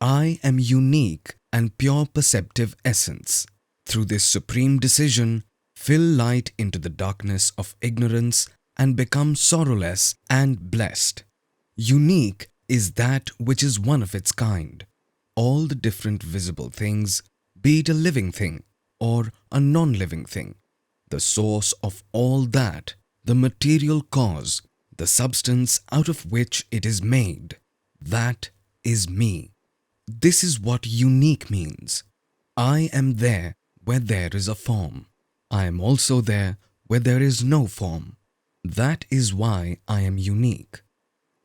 I am unique and pure perceptive essence. Through this supreme decision, fill light into the darkness of ignorance and become sorrowless and blessed. Unique is that which is one of its kind. All the different visible things, be it a living thing or a non-living thing, the source of all that, the material cause, the substance out of which it is made, that is me. This is what unique means. I am there where there is a form. I am also there where there is no form. That is why I am unique.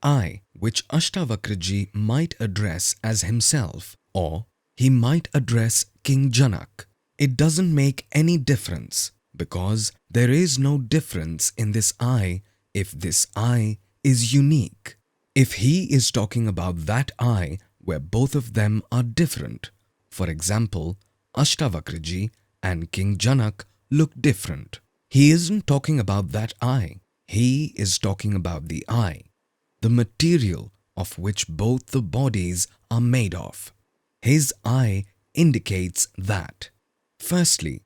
I, which Ashtavakraji might address as himself, or he might address King Janak. It doesn't make any difference, because there is no difference in this I if this I is unique. If he is talking about that I where both of them are different, for example, Ashtavakraji and King Janak look different. He isn't talking about that I. He is talking about the I, the material of which both the bodies are made of. His I indicates that. Firstly,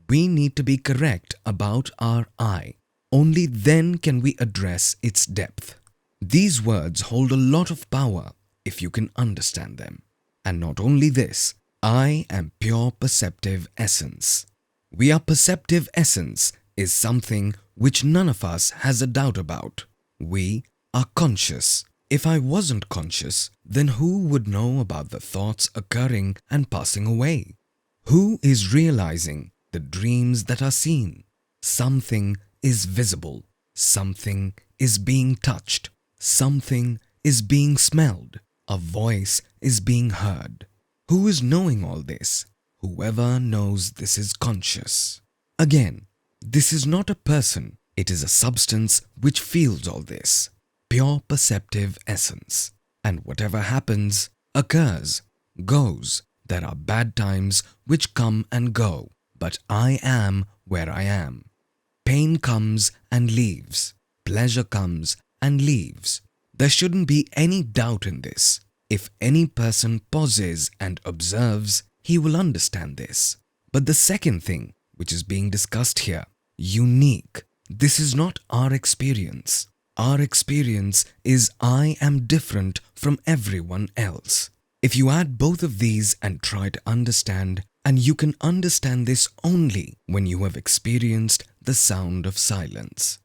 we need to be correct about our I. Only then can we address its depth. These words hold a lot of power if you can understand them. And not only this, I am pure perceptive essence. We are perceptive essence is something which none of us has a doubt about. We are conscious. If I wasn't conscious, then who would know about the thoughts occurring and passing away? Who is realizing the dreams that are seen? Something is visible. Something is being touched. Something is being smelled. A voice is being heard. Who is knowing all this? Whoever knows this is conscious. Again, this is not a person. It is a substance which feels all this. Pure perceptive essence. And whatever happens, occurs, goes. There are bad times which come and go, but I am where I am. Pain comes and leaves. Pleasure comes and leaves. There shouldn't be any doubt in this. If any person pauses and observes, he will understand this. But the second thing, which is being discussed here, unique. This is not our experience. Our experience is I am different from everyone else. If you add both of these and try to understand, and you can understand this only when you have experienced the sound of silence.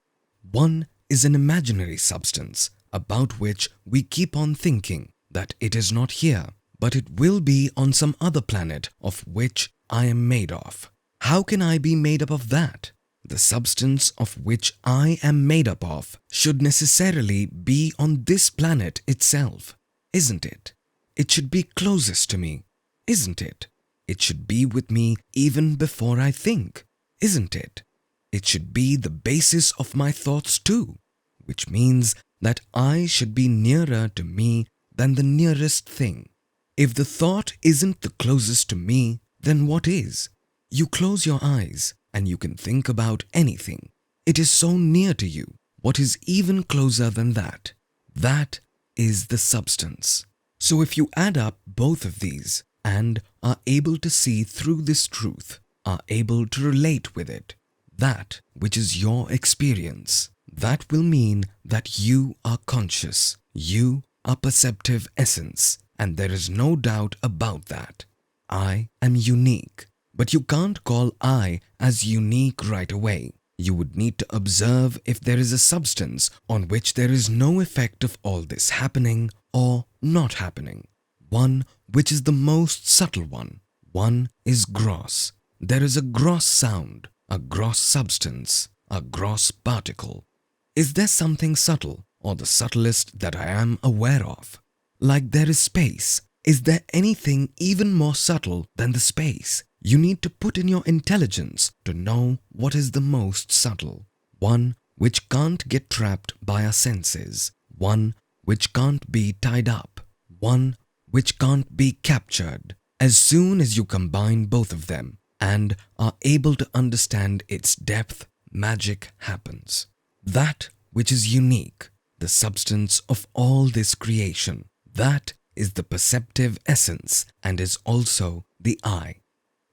One is an imaginary substance about which we keep on thinking that it is not here, but it will be on some other planet of which I am made of. How can I be made up of that? The substance of which I am made up of should necessarily be on this planet itself, isn't it? It should be closest to me, isn't it? It should be with me even before I think, isn't it? It should be the basis of my thoughts too, which means that I should be nearer to me than the nearest thing. If the thought isn't the closest to me, then what is? You close your eyes and you can think about anything. It is so near to you. What is even closer than that? That is the substance. So if you add up both of these and are able to see through this truth, are able to relate with it, that which is your experience, that will mean that you are conscious, you are perceptive essence, and there is no doubt about that. I am unique, but you can't call I as unique right away. You would need to observe if there is a substance on which there is no effect of all this happening or not happening. One which is the most subtle one. One is gross. There is a gross sound, a gross substance, a gross particle. Is there something subtle or the subtlest that I am aware of? Like there is space. Is there anything even more subtle than the space? You need to put in your intelligence to know what is the most subtle. One which can't get trapped by our senses. One which can't be tied up. One which can't be captured. As soon as you combine both of them and are able to understand its depth, magic happens. That which is unique, the substance of all this creation, that is the perceptive essence and is also the I.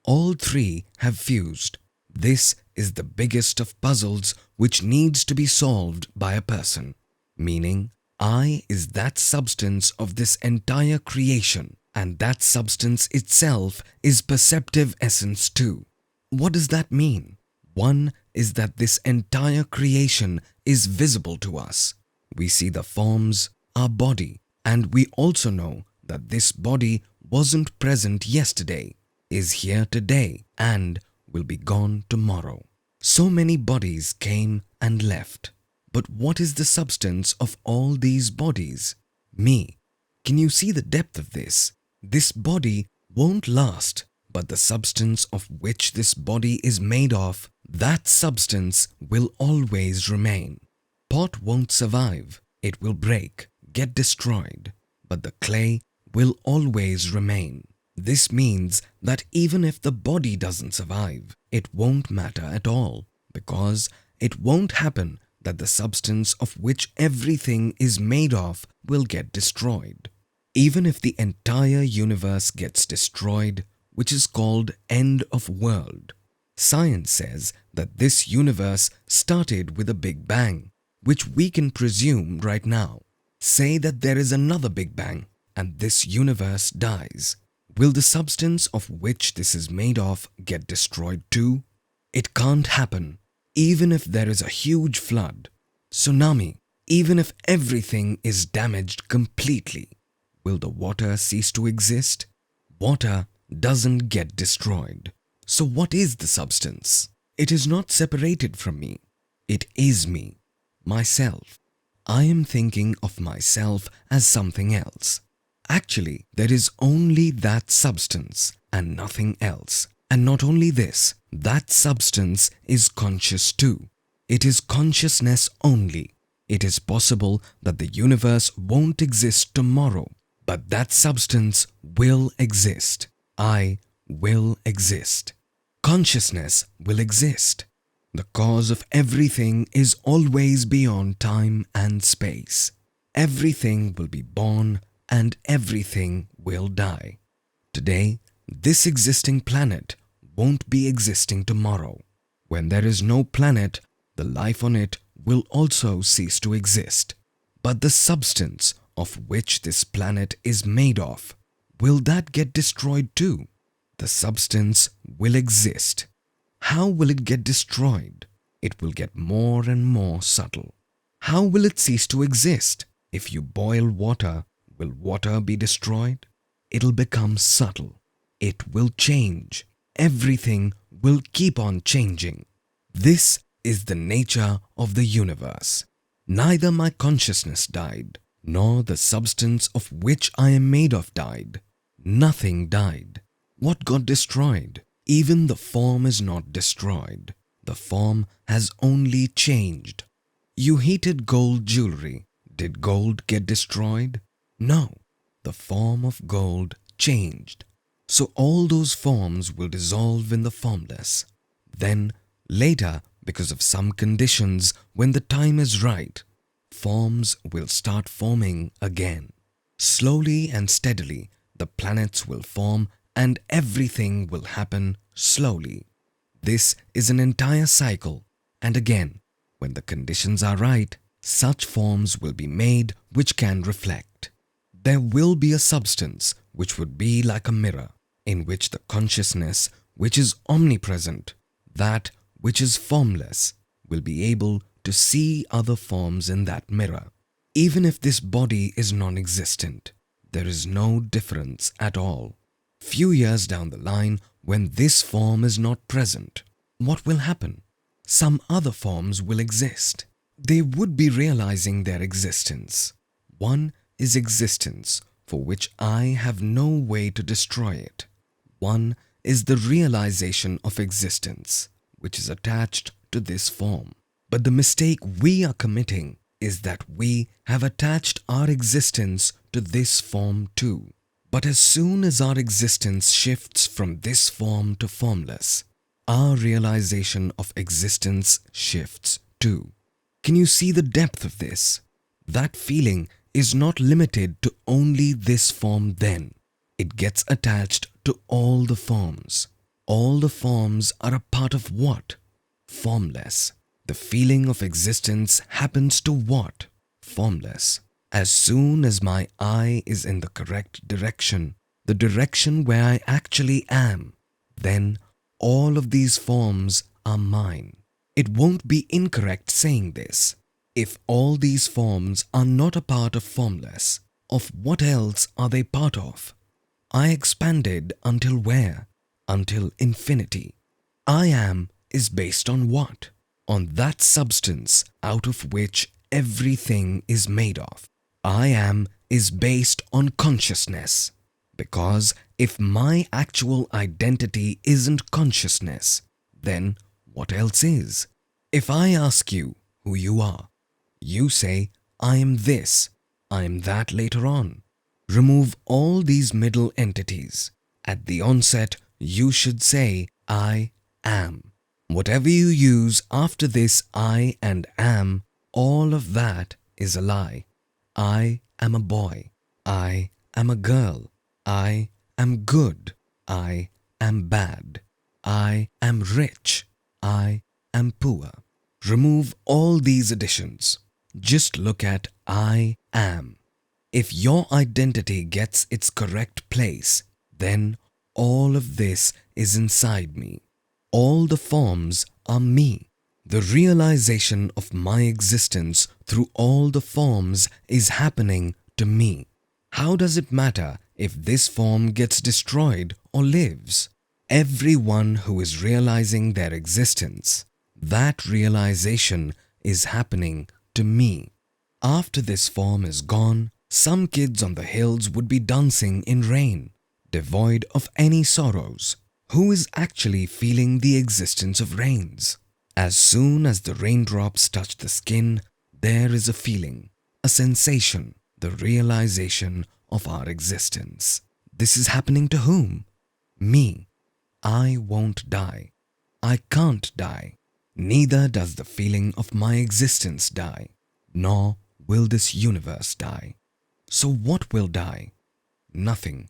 All three have fused. This is the biggest of puzzles which needs to be solved by a person. Meaning, I is that substance of this entire creation, and that substance itself is perceptive essence too. What does that mean? One is that this entire creation is visible to us. We see the forms, our body, and we also know that this body wasn't present yesterday, is here today, and will be gone tomorrow. So many bodies came and left. But what is the substance of all these bodies? Me. Can you see the depth of this? This body won't last, but the substance of which this body is made of, that substance will always remain. Pot won't survive. It will break, get destroyed, but the clay will always remain. This means that even if the body doesn't survive, it won't matter at all, because it won't happen that the substance of which everything is made of will get destroyed. Even if the entire universe gets destroyed, which is called end of world, science says that this universe started with a big bang, which we can presume right now. Say that there is another big bang and this universe dies. Will the substance of which this is made of get destroyed too? It can't happen. Even if there is a huge flood, tsunami, even if everything is damaged completely, will the water cease to exist? Water doesn't get destroyed. So what is the substance? It is not separated from me. It is me, myself. I am thinking of myself as something else. Actually, there is only that substance and nothing else. And not only this, that substance is conscious too. It is consciousness only. It is possible that the universe won't exist tomorrow, but that substance will exist. I will exist. Consciousness will exist. The cause of everything is always beyond time and space. Everything will be born and everything will die. Today, this existing planet won't be existing tomorrow. When there is no planet, the life on it will also cease to exist. But the substance of which this planet is made of, will that get destroyed too? The substance will exist. How will it get destroyed? It will get more and more subtle. How will it cease to exist? If you boil water, will water be destroyed? It'll become subtle. It will change. Everything will keep on changing. This is the nature of the universe. Neither my consciousness died, nor the substance of which I am made of died. Nothing died. What got destroyed? Even the form is not destroyed. The form has only changed. You heated gold jewelry. Did gold get destroyed? No. The form of gold changed. So all those forms will dissolve in the formless. Then, later, because of some conditions, when the time is right, forms will start forming again. Slowly and steadily, the planets will form and everything will happen slowly. This is an entire cycle. And again, when the conditions are right, such forms will be made which can reflect. There will be a substance which would be like a mirror, in which the consciousness which is omnipresent, that which is formless, will be able to see other forms in that mirror. Even if this body is non-existent, there is no difference at all. Few years down the line, when this form is not present, what will happen? Some other forms will exist. They would be realizing their existence. One is existence, for which I have no way to destroy it. One is the realization of existence, which is attached to this form. But the mistake we are committing is that we have attached our existence to this form too. But as soon as our existence shifts from this form to formless, our realization of existence shifts too. Can you see the depth of this? That feeling is not limited to only this form then. It gets attached to all the forms. All the forms are a part of what? Formless. The feeling of existence happens to what? Formless. As soon as my I is in the correct direction, the direction where I actually am, then all of these forms are mine. It won't be incorrect saying this. If all these forms are not a part of formless, of what else are they part of? I expanded until where? Until infinity. I am is based on what? On that substance out of which everything is made of. I am is based on consciousness. Because if my actual identity isn't consciousness, then what else is? If I ask you who you are, you say, I am this, I am that later on. Remove all these middle entities. At the onset, you should say, I am. Whatever you use after this I and am, all of that is a lie. I am a boy. I am a girl. I am good. I am bad. I am rich. I am poor. Remove all these additions. Just look at I am. If your identity gets its correct place, then all of this is inside me. All the forms are me. The realization of my existence through all the forms is happening to me. How does it matter if this form gets destroyed or lives? Everyone who is realizing their existence, that realization is happening to me. After this form is gone, some kids on the hills would be dancing in rain, devoid of any sorrows. Who is actually feeling the existence of rains? As soon as the raindrops touch the skin, there is a feeling, a sensation, the realization of our existence. This is happening to whom? Me. I won't die. I can't die. Neither does the feeling of my existence die, nor will this universe die. So what will die? Nothing.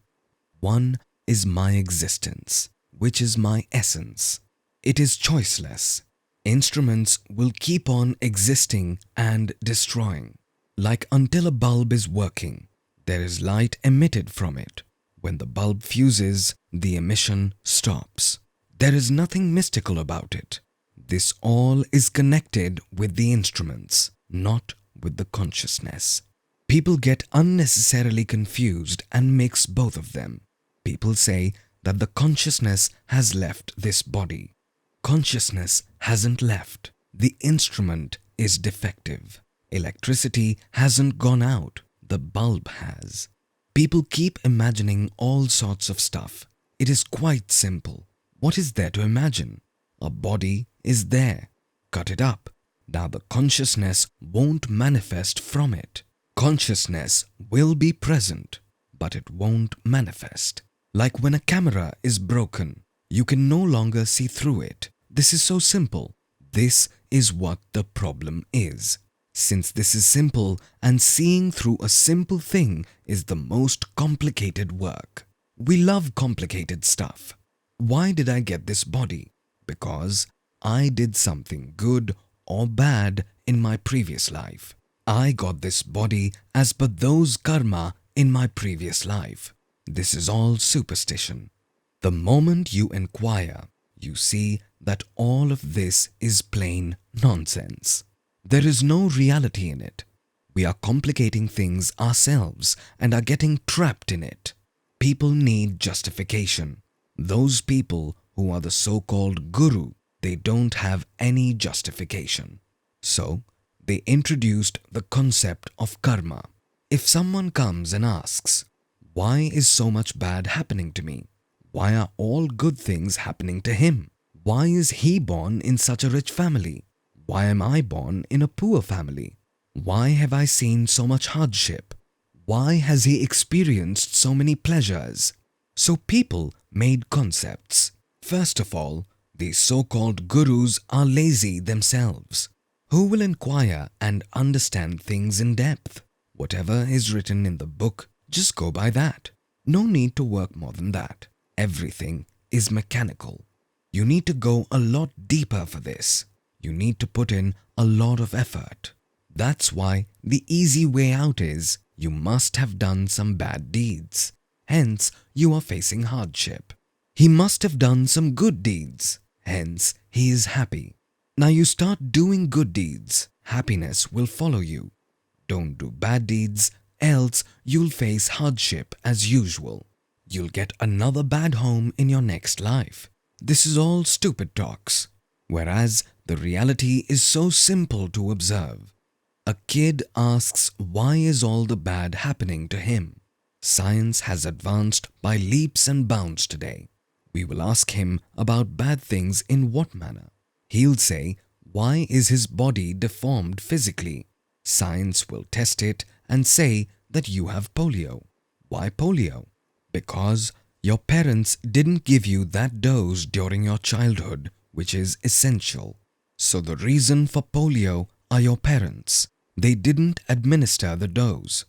One is my existence, which is my essence. It is choiceless. Instruments will keep on existing and destroying. Like until a bulb is working, there is light emitted from it. When the bulb fuses, the emission stops. There is nothing mystical about it. This all is connected with the instruments, not with the consciousness. People get unnecessarily confused and mix both of them. People say that the consciousness has left this body. Consciousness hasn't left. The instrument is defective. Electricity hasn't gone out. The bulb has. People keep imagining all sorts of stuff. It is quite simple. What is there to imagine? A body is there. Cut it up. Now the consciousness won't manifest from it. Consciousness will be present, but it won't manifest. Like when a camera is broken, you can no longer see through it. This is so simple. This is what the problem is. Since this is simple and seeing through a simple thing is the most complicated work. We love complicated stuff. Why did I get this body? Because I did something good or bad in my previous life. I got this body as per those karma in my previous life. This is all superstition. The moment you inquire, you see that all of this is plain nonsense. There is no reality in it. We are complicating things ourselves and are getting trapped in it. People need justification. Those people who are the so-called guru, they don't have any justification. So, they introduced the concept of karma. If someone comes and asks, why is so much bad happening to me? Why are all good things happening to him? Why is he born in such a rich family? Why am I born in a poor family? Why have I seen so much hardship? Why has he experienced so many pleasures? So people made concepts. First of all, these so-called gurus are lazy themselves. Who will inquire and understand things in depth? Whatever is written in the book, just go by that. No need to work more than that. Everything is mechanical. You need to go a lot deeper for this. You need to put in a lot of effort. That's why the easy way out is you must have done some bad deeds. Hence, you are facing hardship. He must have done some good deeds. Hence, he is happy. Now you start doing good deeds. Happiness will follow you. Don't do bad deeds, else you'll face hardship as usual. You'll get another bad home in your next life. This is all stupid talks. Whereas the reality is so simple to observe. A kid asks why is all the bad happening to him. Science has advanced by leaps and bounds today. We will ask him about bad things in what manner. He'll say, why is his body deformed physically? Science will test it and say that you have polio. Why polio? Because your parents didn't give you that dose during your childhood, which is essential. So the reason for polio are your parents. They didn't administer the dose.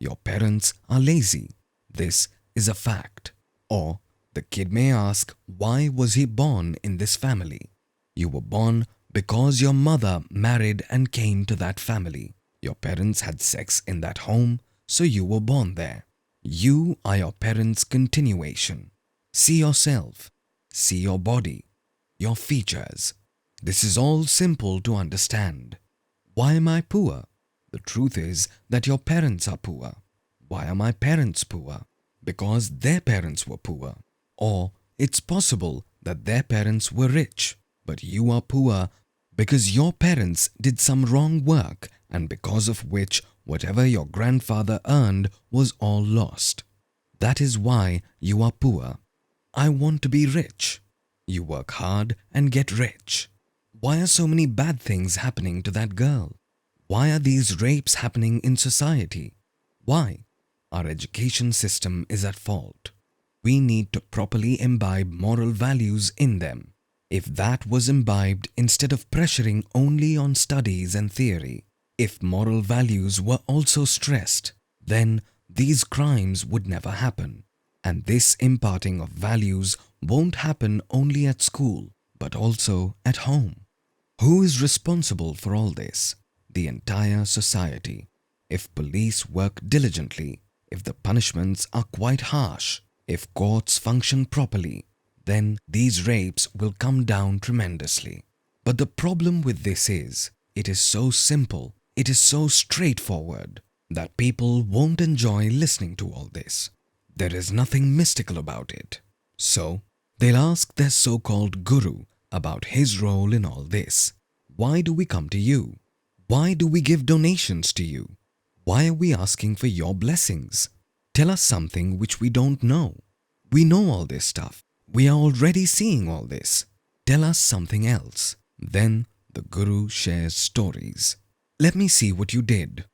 Your parents are lazy. This is a fact. Or the kid may ask, why was he born in this family? You were born because your mother married and came to that family. Your parents had sex in that home, so you were born there. You are your parents' continuation. See yourself. See your body. Your features. This is all simple to understand. Why am I poor? The truth is that your parents are poor. Why are my parents poor? Because their parents were poor. Or it's possible that their parents were rich, but you are poor because your parents did some wrong work and because of which whatever your grandfather earned was all lost. That is why you are poor. I want to be rich. You work hard and get rich. Why are so many bad things happening to that girl? Why are these rapes happening in society? Why? Our education system is at fault. We need to properly imbibe moral values in them. If that was imbibed instead of pressuring only on studies and theory, if moral values were also stressed, then these crimes would never happen. And this imparting of values won't happen only at school, but also at home. Who is responsible for all this? The entire society. If police work diligently, if the punishments are quite harsh, if courts function properly, then these rapes will come down tremendously. But the problem with this is, it is so simple, it is so straightforward, that people won't enjoy listening to all this. There is nothing mystical about it. So, they'll ask their so-called guru about his role in all this. Why do we come to you? Why do we give donations to you? Why are we asking for your blessings? Tell us something which we don't know. We know all this stuff. We are already seeing all this. Tell us something else. Then the guru shares stories. Let me see what you did.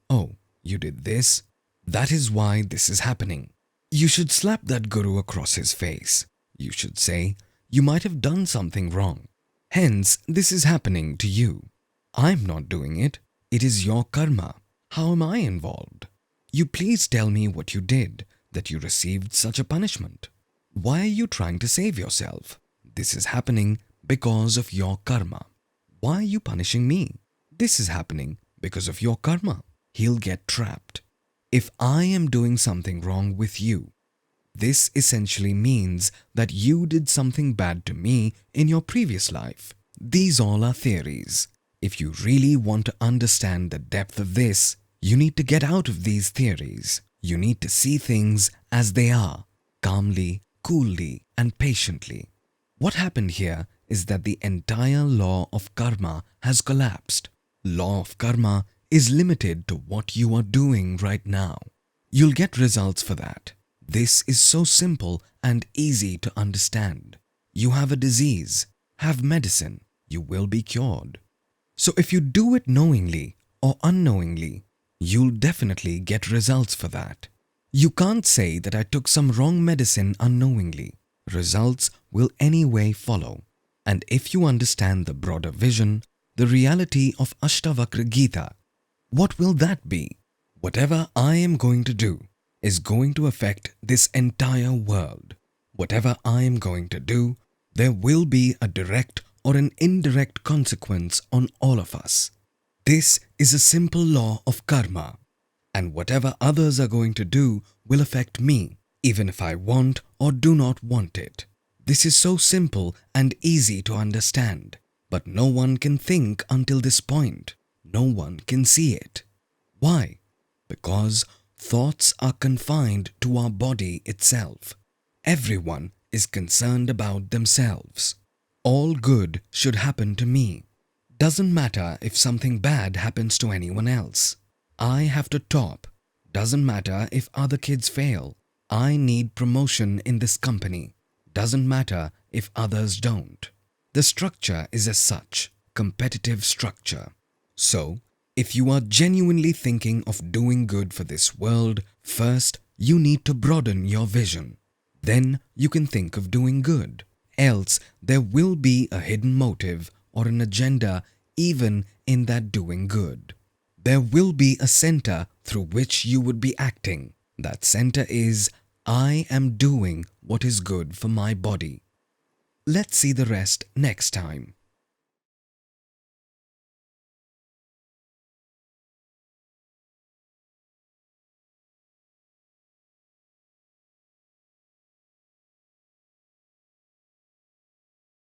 Oh, you did this? That is why this is happening. You should slap that guru across his face. You should say, you might have done something wrong. Hence, this is happening to you. I'm not doing it. It is your karma. How am I involved? You please tell me what you did, that you received such a punishment. Why are you trying to save yourself? This is happening because of your karma. Why are you punishing me? This is happening because of your karma. He'll get trapped. If I am doing something wrong with you, this essentially means that you did something bad to me in your previous life. These all are theories. If you really want to understand the depth of this, you need to get out of these theories. You need to see things as they are, calmly, coolly, and patiently. What happened here is that the entire law of karma has collapsed. Law of karma is limited to what you are doing right now. You'll get results for that. This is so simple and easy to understand. You have a disease, have medicine, you will be cured. So if you do it knowingly or unknowingly, you'll definitely get results for that. You can't say that I took some wrong medicine unknowingly. Results will anyway follow. And if you understand the broader vision, the reality of Ashtavakra Gita, what will that be? Whatever I am going to do is going to affect this entire world. Whatever I am going to do, there will be a direct or an indirect consequence on all of us. This is a simple law of karma. And whatever others are going to do will affect me, even if I want or do not want it. This is so simple and easy to understand, but no one can think until this point. No one can see it. Why? Because thoughts are confined to our body itself. Everyone is concerned about themselves. All good should happen to me. Doesn't matter if something bad happens to anyone else. I have to top. Doesn't matter if other kids fail. I need promotion in this company. Doesn't matter if others don't. The structure is as such, competitive structure. So, if you are genuinely thinking of doing good for this world, first you need to broaden your vision. Then you can think of doing good. Else there will be a hidden motive or an agenda even in that doing good. There will be a center through which you would be acting. That center is, I am doing what is good for my body. Let's see the rest next time.